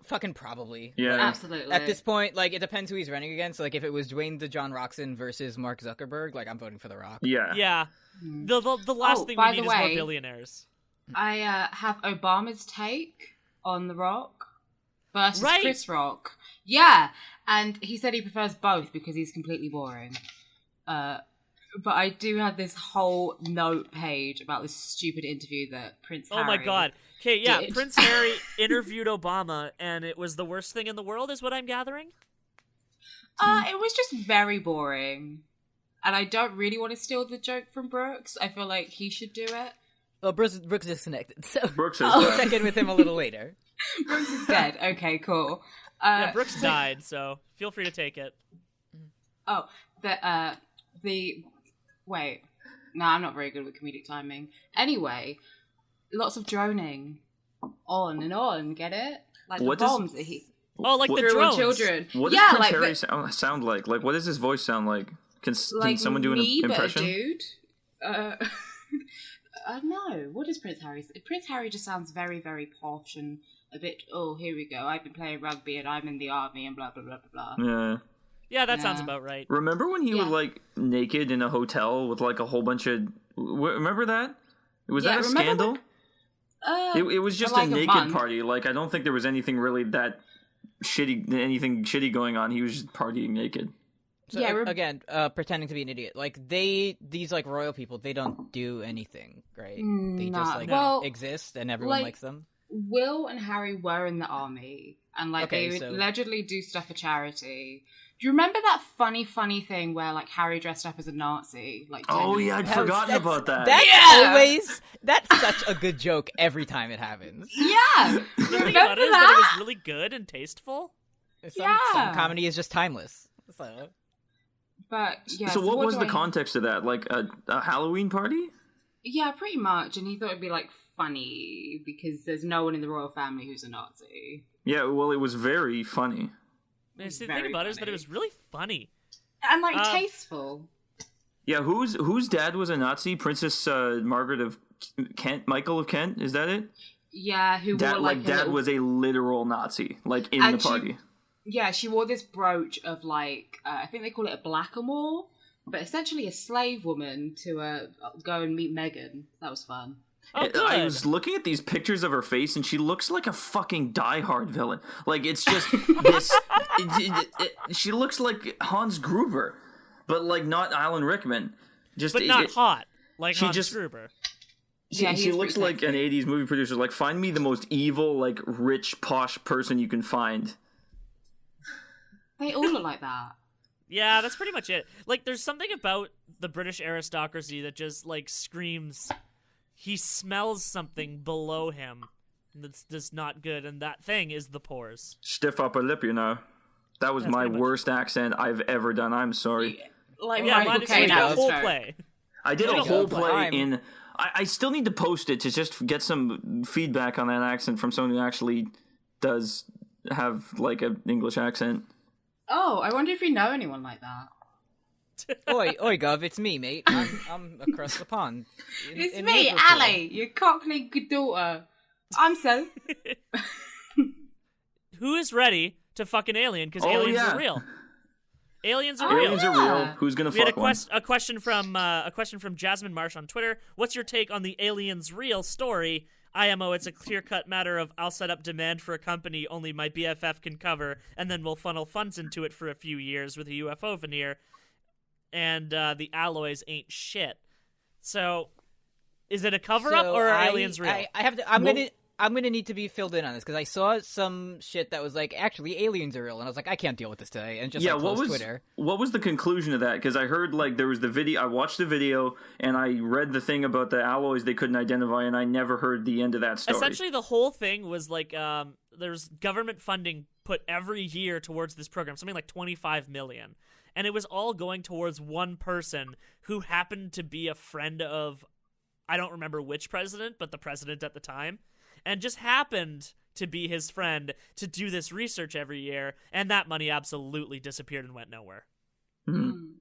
fucking probably. Yeah. Absolutely. At this point, like, it depends who he's running against. Like, if it was Dwayne the John Roxon versus Mark Zuckerberg, like, I'm voting for The Rock. Yeah. Yeah. The last thing we by need the is more way- billionaires. I have Obama's take on The Rock versus Right. Chris Rock. Yeah, and he said he prefers both because he's completely boring. But I do have this whole note page about this stupid interview that Prince Harry. Oh my god. Okay, yeah, did. Prince Harry interviewed Obama, and it was the worst thing in the world, is what I'm gathering? It was just very boring. And I don't really want to steal the joke from Brooks. I feel like he should do it. Well, Brooks is connected, so Brooks is I'll dead. check in with him a little later. Brooks is dead. Okay, cool. Yeah, Brooks died, so feel free to take it. Oh, wait. No, I'm not very good with comedic timing. Anyway, lots of droning. On and on, get it? Like What the does- bombs that he Oh, like the threw on drones. children. What does yeah, Prince like Harry the, sound like? Like, what does his voice sound like? Can like someone do an me, impression? But a dude. No. What does Prince Harry say? Prince Harry just sounds very, very posh and a bit, oh, here we go. I've been playing rugby and I'm in the army and blah, blah, blah, blah, blah. Yeah. Yeah, that sounds Yeah. about right. Remember when he was Yeah. like naked in a hotel with like a whole bunch of? Remember that? Was Yeah, that a remember scandal? It was for just like a a naked month. party. Like, I don't think there was anything really that anything shitty going on. He was just partying naked. So Yeah, again, pretending to be an idiot. Like, these like royal people, they don't do anything, right? They just Nah. like Well, exist and everyone like- likes them. Will and Harry were in the army, and like Okay, they would so- allegedly do stuff for charity. Do you remember that funny thing where like Harry dressed up as a Nazi? Like, Oh 10 yeah, I'd years ago? forgotten about that. That's that's such a good joke every time it happens. Yeah, The thing remember about it is that it that? was really good and tasteful. Some Yeah. comedy is just timeless. So But yeah. So what was do the I- context of that? Like a Halloween party? Yeah, pretty much. And he thought it'd be like funny because there's no one in the royal family who's a Nazi. Yeah, well, it was very funny. And see, the Very thing about it is that it funny. was really funny. And like Um, tasteful. Yeah, whose dad was a Nazi? Princess Margaret of Kent, Michael of Kent, is that it? Yeah, who Dad, wore like a dad little- was a literal Nazi, like in And the she- party. Yeah, she wore this brooch of like I think they call it a blackamoor, but essentially a slave woman to go and meet Meghan. That was fun. Oh, good. I was looking at these pictures of her face, and she looks like a fucking Die Hard villain. Like, it's just this. She looks like Hans Gruber, but like not Alan Rickman. Just but not hot, like she Hans just- Gruber. She, Yeah, she he's looks pretty like an '80s movie producer. Like, find me the most evil, like rich, posh person you can find. They all look like that. Yeah, that's pretty much it. Like, there's something about the British aristocracy that just, like, screams he smells something below him that's just not good, and that thing is the pores. Stiff upper lip, you know. That was That's my pretty much- worst accent I've ever done. I'm sorry. Like Yeah, Michael mine is Caine a out of whole stroke. play. I did There a you whole go. play I'm- in. I still need to post it to just get some feedback on that accent from someone who actually does have like an English accent. Oh, I wonder if you know anyone like that. oi, Gov, it's me, mate. I'm across the pond. It's in me, Liverpool. Ali, your cockney good daughter. I'm so. Who is ready to fuck an alien because Oh, aliens yeah. are real? Aliens are real. Aliens are real. Who's gonna We had fuck one? a question from Jasmine Marsh on Twitter. What's your take on the aliens real story? IMO, it's a clear-cut matter of I'll set up demand for a company only my BFF can cover, and then we'll funnel funds into it for a few years with a UFO veneer, and the alloys ain't shit. So, is it a cover-up or are aliens real? I have to. I'm gonna need to be filled in on this because I saw some shit that was like, actually, aliens are real, and I was like, I can't deal with this today, and just closed Twitter. What was the conclusion of that? Because I heard like there was the video. I watched the video and I read the thing about the alloys they couldn't identify, and I never heard the end of that story. Essentially, the whole thing was like there's government funding put every year towards this program, something like $25 million, and it was all going towards one person who happened to be a friend of, I don't remember which president, but the president at the time. And just happened to be his friend to do this research every year, and that money absolutely disappeared and went nowhere. Mm-hmm.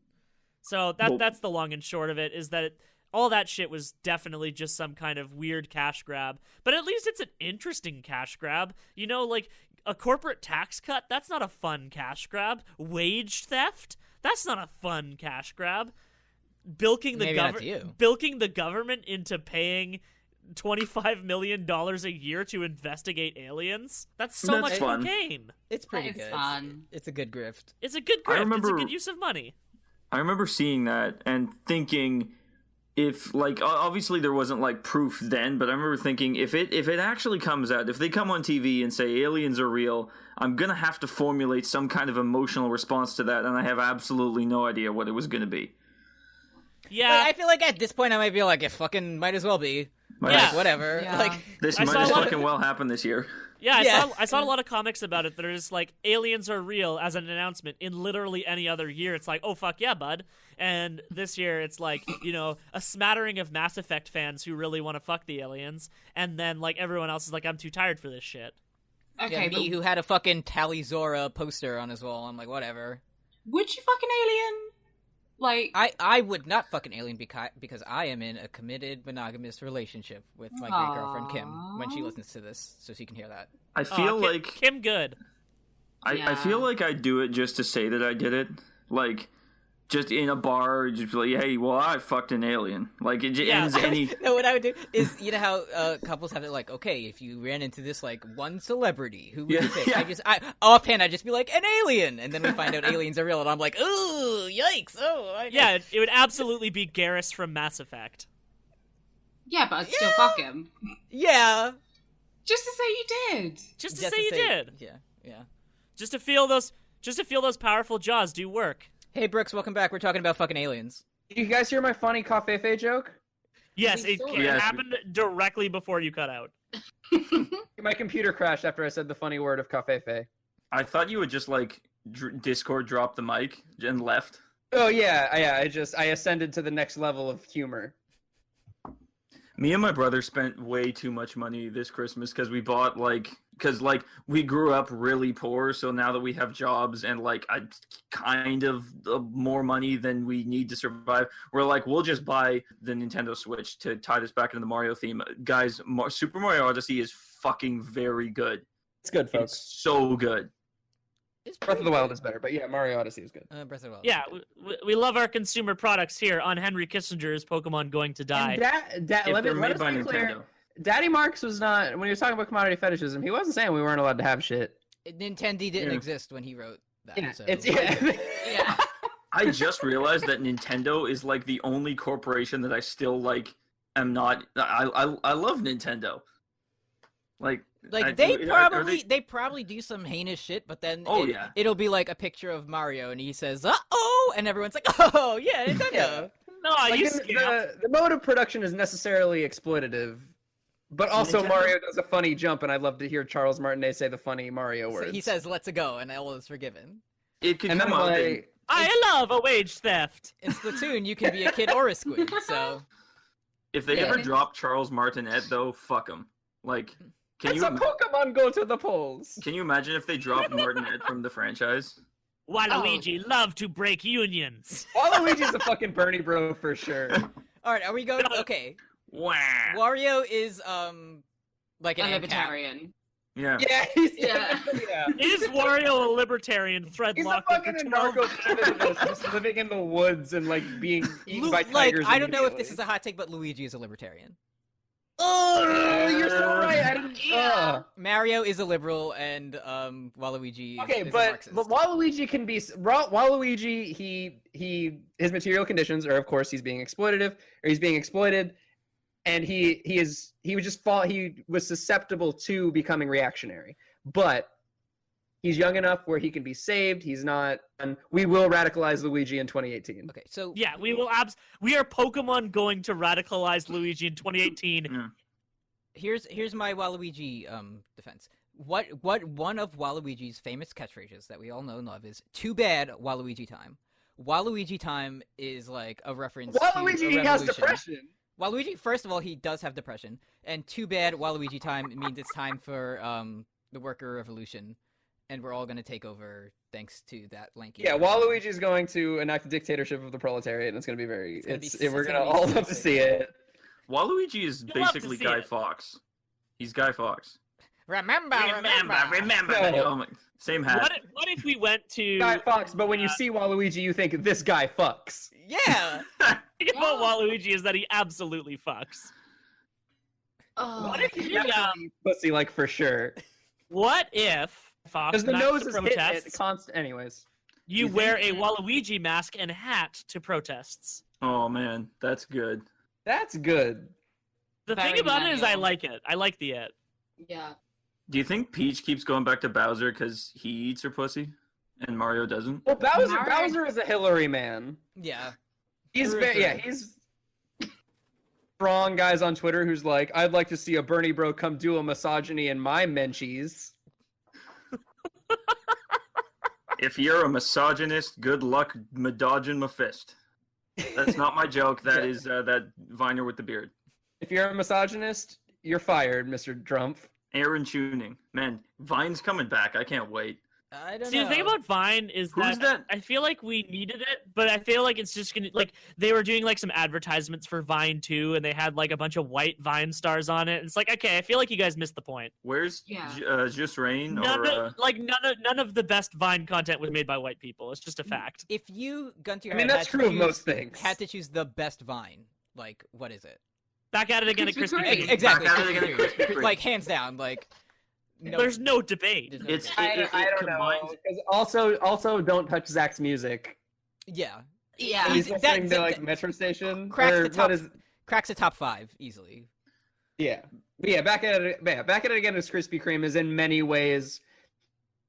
So that's the long and short of it, is that all that shit was definitely just some kind of weird cash grab. But at least it's an interesting cash grab. You know, like a corporate tax cut, that's not a fun cash grab. Wage theft, that's not a fun cash grab. Bilking the government into paying $25 million a year to investigate aliens? That's so much fun. Cocaine. It's pretty good. Fun. It's a good grift. It's a good grift. It's a good use of money. I remember seeing that and thinking, if like obviously there wasn't like proof then, but I remember thinking if it actually comes out, if they come on TV and say aliens are real, I'm gonna have to formulate some kind of emotional response to that, and I have absolutely no idea what it was gonna be. Yeah, but I feel like at this point I might be like, it fucking might as well be. Yeah. Whatever. Yeah. Like This might as fucking well happen this year. Yeah, I saw a lot of comics about it that are just like, aliens are real as an announcement. In literally any other year, it's like, oh, fuck yeah, bud. And this year, it's like, you know, a smattering of Mass Effect fans who really want to fuck the aliens. And then, like, everyone else is like, I'm too tired for this shit. Okay, me who had a fucking Talizora poster on his wall. I'm like, whatever. would you fuck an alien? Like, I would not fuck an alien because I am in a committed monogamous relationship with my great girlfriend Kim when she listens to this, so she can hear that. I feel like Kim good. I feel like I'd do it just to say that I did it. Like, just in a bar, just be like, hey, well, I fucked an alien. Like, it ends any... No, what I would do is, you know how couples have it like, okay, if you ran into this, like, one celebrity, who would you pick? Yeah. Offhand, I'd just be like, an alien! And then we find out aliens are real, and I'm like, ooh, yikes, Yeah, it would absolutely be Garrus from Mass Effect. yeah, but I'd still fuck him. Yeah. Just to say you did. Just to say you did. Yeah. Just to feel those powerful jaws do work. Hey, Brooks, welcome back. We're talking about fucking aliens. Did you guys hear my funny Covfefe joke? Yes, it Yes. happened directly before you cut out. My computer crashed after I said the funny word of Covfefe. I thought you would just, like, Discord drop the mic and left. Oh, yeah. I ascended to the next level of humor. Me and my brother spent way too much money this Christmas because we bought, because we grew up really poor, so now that we have jobs and, like, I kind of more money than we need to survive, we're like, we'll just buy the Nintendo Switch to tie this back into the Mario theme. Guys, Super Mario Odyssey is fucking very good. It's good, folks. It's so good. Breath of the Wild is better, but yeah, Mario Odyssey is good. Breath of the Wild. Yeah, we love our consumer products here on Henry Kissinger's Pokemon Going to Die. And If let they're made us by be clear. Nintendo. Daddy Marks was not, when he was talking about commodity fetishism, he wasn't saying we weren't allowed to have shit. Nintendo didn't Yeah. exist when he wrote that. Yeah, So. Yeah. I just realized that Nintendo is, like, the only corporation that I still, like, am not... I love Nintendo. Like They probably do some heinous shit, but then it'll be like a picture of Mario and he says, "Uh-oh," and everyone's like, "Oh, yeah, Nintendo." Yeah. No, Like, you the mode of production is necessarily exploitative, but also Nintendo? Mario does a funny jump, and I'd love to hear Charles Martinet say the funny Mario words. So he says, "Let's go," and all is forgiven. It could and then come out like, I love a wage theft. In Splatoon, you can be a kid or a squid, so... if they ever drop Charles Martinet, though, fuck them. Like, it's a Pokemon go to the polls. can you imagine if they dropped Martinet from the franchise? Waluigi love to break unions. Waluigi's a fucking Bernie bro for sure. Alright, are we going... Okay. Wow. Wario is, like an A ANCAP. libertarian. Yeah. Yeah, he's Yeah. yeah. Is Wario a libertarian thread He's a locked fucking with the 12? anarcho-capitalist just living in the woods and like being eaten by Like, tigers. I don't know if this immediately. is a hot take, but Luigi is a libertarian. Oh, you're so right. I didn't. Yeah. Mario is a liberal, and Waluigi Okay, is a but Marxist. Waluigi can be Waluigi. His material conditions are, of course, he's being exploitative or he's being exploited, and he was susceptible to becoming reactionary. But he's young enough where he can be saved. He's not, and we will radicalize Luigi in 2018. Okay, so Yeah, we will. We are Pokemon going to radicalize Luigi in 2018. Yeah. here's my Waluigi defense. What one of Waluigi's famous catchphrases that we all know and love is "Too bad, Waluigi time." Waluigi time is like a reference. Waluigi to a has revolution. depression. Waluigi, first of all, he does have depression, and too bad Waluigi time means it's time for the worker revolution, and we're all gonna take over thanks to that lanky. Yeah, person. Waluigi's going to enact a dictatorship of the proletariat, and it's going to be very. We're going to all love to see it. Waluigi is You'll love to basically see Guy it. Fox. He's Guy Fox. Remember. No. Oh my, same hat. What if we went to Guy Fox, but when you see Waluigi, you think this guy fucks. Yeah. the thing about Waluigi is that he absolutely fucks. Oh, What if you Pussy, like for sure. What if Fox Because the mask nose to is hitting protests, it constant. Anyways, you You wear a Waluigi mask and hat to protests? Oh man, that's good. that's good. The Very thing about it is I manual. like it. I like the it. yeah. Do you think Peach keeps going back to Bowser because he eats her pussy and Mario doesn't? Well, Bowser, Mario- Bowser is a Hillary man. Yeah. He's True, very, true. yeah, he's strong guys on Twitter who's like, I'd like to see a Bernie bro come do a misogyny in my menchies. If you're a misogynist, good luck medodging my fist. That's not my joke. That is that Viner with the beard. If you're a misogynist, you're fired, Mr. Trump. Aaron Tuning. Man, Vine's coming back. I can't wait. I don't See, know. the thing about Vine is Who's that? I feel like we needed it, but I feel like it's just gonna like they were doing like some advertisements for Vine too, and they had like a bunch of white Vine stars on it. It's like, okay, I feel like you guys missed the point. Where's Yeah. Just Rain? None of the best Vine content was made by white people. It's just a fact. If you, gun to your I mean, head, that's had to true of choose- most things. Had to choose the best Vine. Like, what is it? Back at it again at Krispy Krispy Kreme. Kreme. Exactly. Back at it Krispy again at Kreme. Krispy Kreme. Like, hands down. Like, no, There's no debate. there's no It's debate. I don't know. combines- 'Cause also don't touch Zach's music. Yeah. Yeah. He's that- listening to that- like Metro Station. cracks or the top- what is? Cracks the top 5 easily. Yeah, back at it. Yeah, back at it again. As Krispy Kreme is in many ways,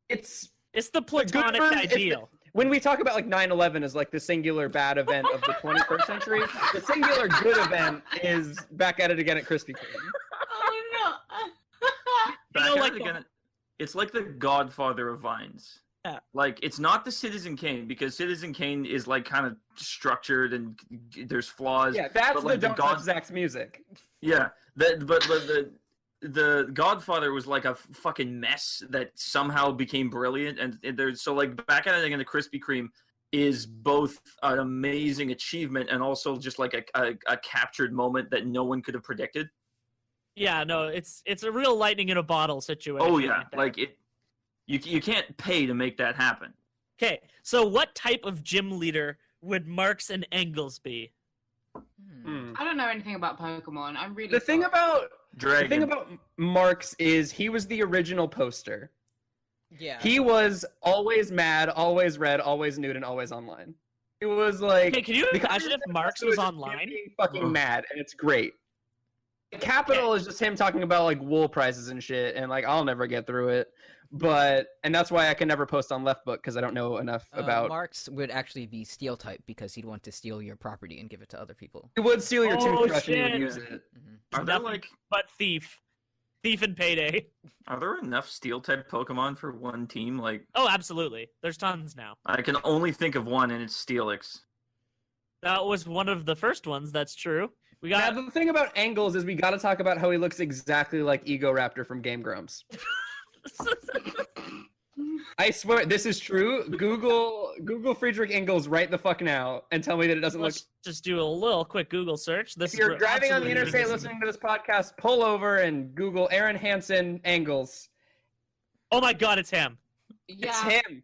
it's It's the good platonic version- it's ideal. when we talk about like 9/11 as like the singular bad event of the 21st century. The singular good event is back at it again at Krispy Kreme. Oh no. Back know, at like it the- again. It's like the Godfather of Vines. Yeah. Like it's not the Citizen Kane because Citizen Kane is like kind of structured and there's flaws. Yeah, that's but, like, the don't touch God. Zach's music. Yeah, but the Godfather was like a fucking mess that somehow became brilliant, and there's so like back at it again. The Krispy Kreme is both an amazing achievement and also just like a captured moment that no one could have predicted. Yeah, no, it's a real lightning in a bottle situation. Oh yeah, right there. like it. You can't pay to make that happen. Okay, so what type of gym leader would Marx and Engels be? Hmm. I don't know anything about Pokemon. I'm really The thing sorry. Dragon. Marx is he was the original poster. Yeah. He was always mad, always red, always nude, and always online. He was like. Okay, can you the imagine if concept Marx of was just online? him being fucking mad, and it's great. Capital is just him talking about like wool prices and shit, and like I'll never get through it. And that's why I can never post on Left Book because I don't know enough about. Marx would actually be steel type because he'd want to steal your property and give it to other people. He would steal your Oh, toothbrush and he would shit. use it. Are there Nothing like but thief and payday. are there enough steel type Pokemon for one team? Like Oh, absolutely. There's tons now. I can only think of one, and it's Steelix. That was one of the first ones. That's true. We Now got the thing about Engels is we got to talk about how he looks exactly like Ego Raptor from Game Grumps. I swear this is true. Google Friedrich Engels right the fuck now and tell me that it doesn't look. Let's just do a little quick Google search. This If you're is driving on the absolutely interstate ridiculous. listening to this podcast, pull over and Google Aaron Hansen Engels, Oh my god, it's him. Yeah. It's him.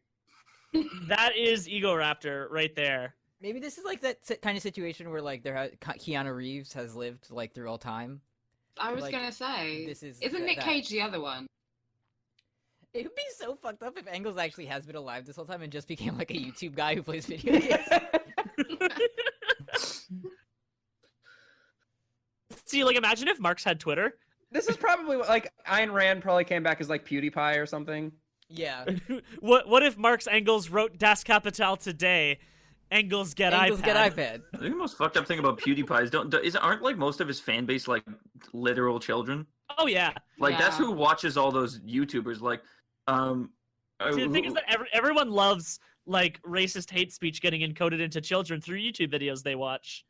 That is Ego Raptor right there. Maybe this is like that kind of situation where like Keanu Reeves has lived like through all time. I was Like, gonna say, this is isn't Nick that- Cage the other one? It would be so fucked up if Engels actually has been alive this whole time and just became like a YouTube guy who plays video games. See, like, imagine if Marx had Twitter. This is probably like Ayn Rand probably came back as like PewDiePie or something. Yeah. What if Marx Engels wrote Das Kapital today? Engels get Engels iPad. get iPad. I think the most fucked up thing about PewDiePie is aren't like most of his fan base like literal children? Oh yeah. Like that's Yeah. who watches all those YouTubers. Like, See, the thing is that everyone loves like racist hate speech getting encoded into children through YouTube videos they watch.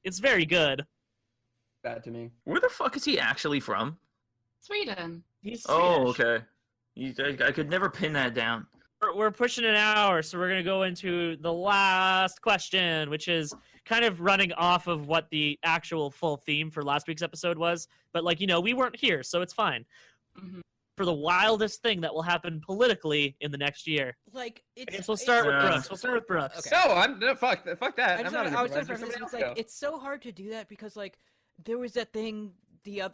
It's very good. Bad to me. where the fuck is he actually from? Sweden. He's Oh, Swedish. okay. I could never pin that down. We're pushing an hour, so we're gonna go into the last question, which is kind of running off of what the actual full theme for last week's episode was. But like, we weren't here, so it's fine. Mhm. For the wildest thing that will happen politically in the next year. Like I it's. guess we'll start with Yeah. Brooks. We'll start with Brooks. Okay. No, fuck that. I I'm was not. just an preface improviser. this, Somebody it's else like go. it's so hard to do that because like there was that thing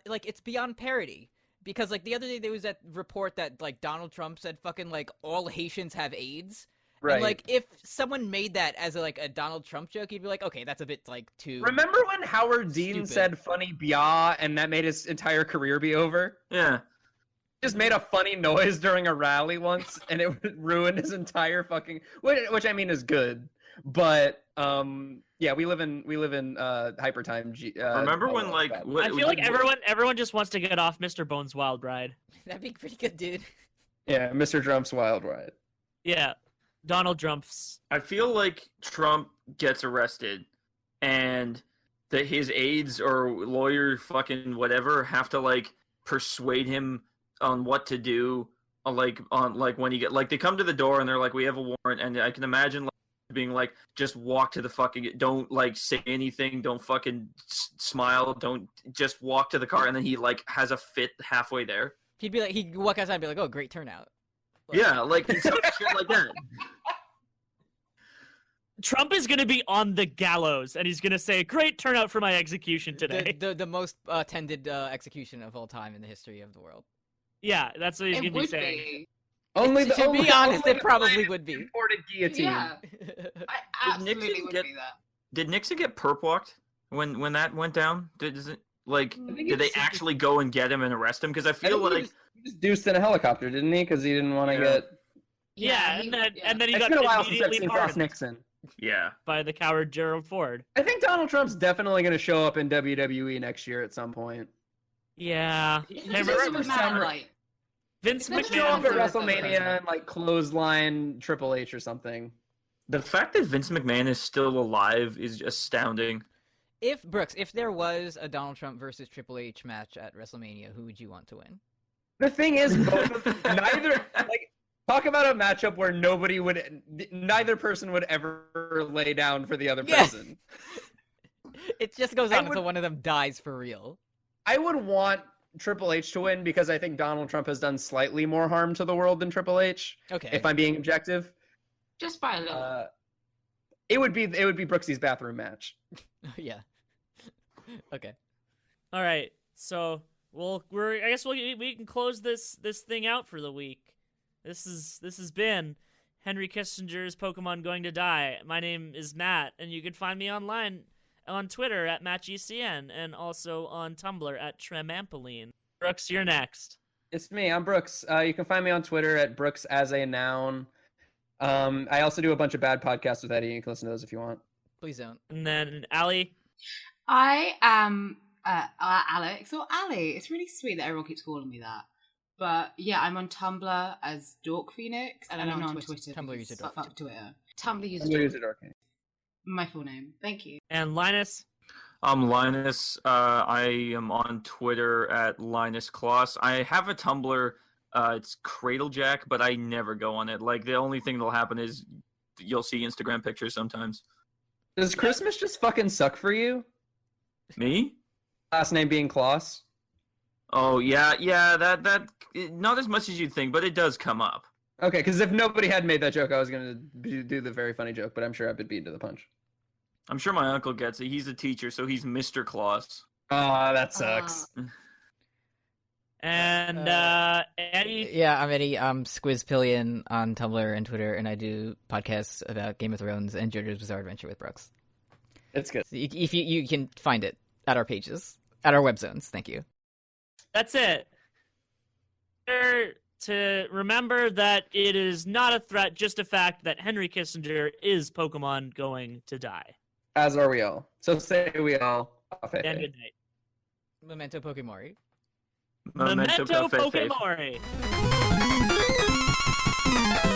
like it's beyond parody because like the other day there was that report that like Donald Trump said fucking like all Haitians have AIDS. Right. And, like if someone made that as a Donald Trump joke, you'd be like, okay, that's a bit like too. Remember when Howard Dean Stupid. said funny bia and that made his entire career be over? Yeah. Just made a funny noise during a rally once and it ruined his entire fucking which I mean is good. But yeah, we live in hyper time. Remember when like I feel like everyone just wants to get off Mr. Bones' Wild Ride. That'd be pretty good, dude. Yeah, Mr. Trump's wild ride. Yeah, Donald Trump's. I feel like Trump gets arrested, and that his aides or lawyer fucking whatever have to like persuade him on what to do. On when you get like they come to the door and they're like, we have a warrant, and I can imagine like, being like, just walk to the fucking, don't like say anything, don't fucking smile, don't just walk to the car, and then he like has a fit halfway there. He'd be like, he'd walk outside and be like, oh, great turnout. Like, Yeah, like some shit like that. Trump is going to be on the gallows, and he's going to say, great turnout for my execution today. The most attended execution of all time in the history of the world. Yeah, that's what he's It going to be would saying. be. Only To be honest, it probably would be. Imported guillotine. Yeah, I Did Nixon absolutely would get- be that. Did Nixon get perp walked when that went down? Did think they it's- actually go and get him and arrest him? Because I feel like he just deuced in a helicopter, didn't he? Because he didn't want to Yeah. get. Yeah, and then he It's got been a while since I've immediately seen Frost pardoned Nixon. yeah. by the coward Gerald Ford. I think Donald Trump's definitely going to show up in WWE next year at some point. Yeah. It Remember doesn't for matter, some re- like, Vince It's Show up McMahon. at Yes, WrestleMania and like clothesline Triple H or something. The fact that Vince McMahon is still alive is astounding. If there was a Donald Trump versus Triple H match at WrestleMania, who would you want to win? The thing is, both of them, neither like talk about a matchup where neither person would ever lay down for the other Yeah. person. It just goes I on would- until one of them dies for real. I would want Triple H to win because I think Donald Trump has done slightly more harm to the world than Triple H. Okay. If I'm being objective, just by a little. it would be Brooksy's bathroom match. Yeah. Okay. All right. So, I guess we can close this thing out for the week. This has been Henry Kissinger's Pokemon Going to Die. My name is Matt, and you can find me online on Twitter at MattGCN and also on Tumblr at Tremampoline. Brooks, you're next. It's me. I'm Brooks. You can find me on Twitter at Brooks as a noun. I also do a bunch of bad podcasts with Eddie. You can listen to those if you want. Please don't. And then Allie. I am Alex or Ali. It's really sweet that everyone keeps calling me that. But yeah, I'm on Tumblr as Dork Phoenix, and I'm on Twitter. Tumblr because user Dork. Fuck Twitter. Tumblr user I'm gonna use Dork. it, Arcane. My full name. Thank you. And Linus. I'm Linus. I am on Twitter at Linus Kloss. I have a Tumblr. It's Cradlejack, but I never go on it. Like the only thing that'll happen is you'll see Instagram pictures sometimes. Does Christmas just fucking suck for you? Me? Last name being Kloss. Oh yeah. That not as much as you'd think, but it does come up. Okay, because if nobody had made that joke, I was gonna do the very funny joke, but I'm sure I've been beaten to the punch. I'm sure my uncle gets it. He's a teacher, so he's Mr. Claus. Oh, that sucks. And Eddie, Yeah, I'm Eddie. I'm Squizpillion on Tumblr and Twitter, and I do podcasts about Game of Thrones and JoJo's Bizarre Adventure with Brooks. It's good. So if you can find it at our pages, at our web zones. Thank you. that's it. To remember that it is not a threat, just a fact that Henry Kissinger is Pokemon going to die. As are we all. So say we all. And good night. Memento Pokemori. Memento Pokemori. Pokemori.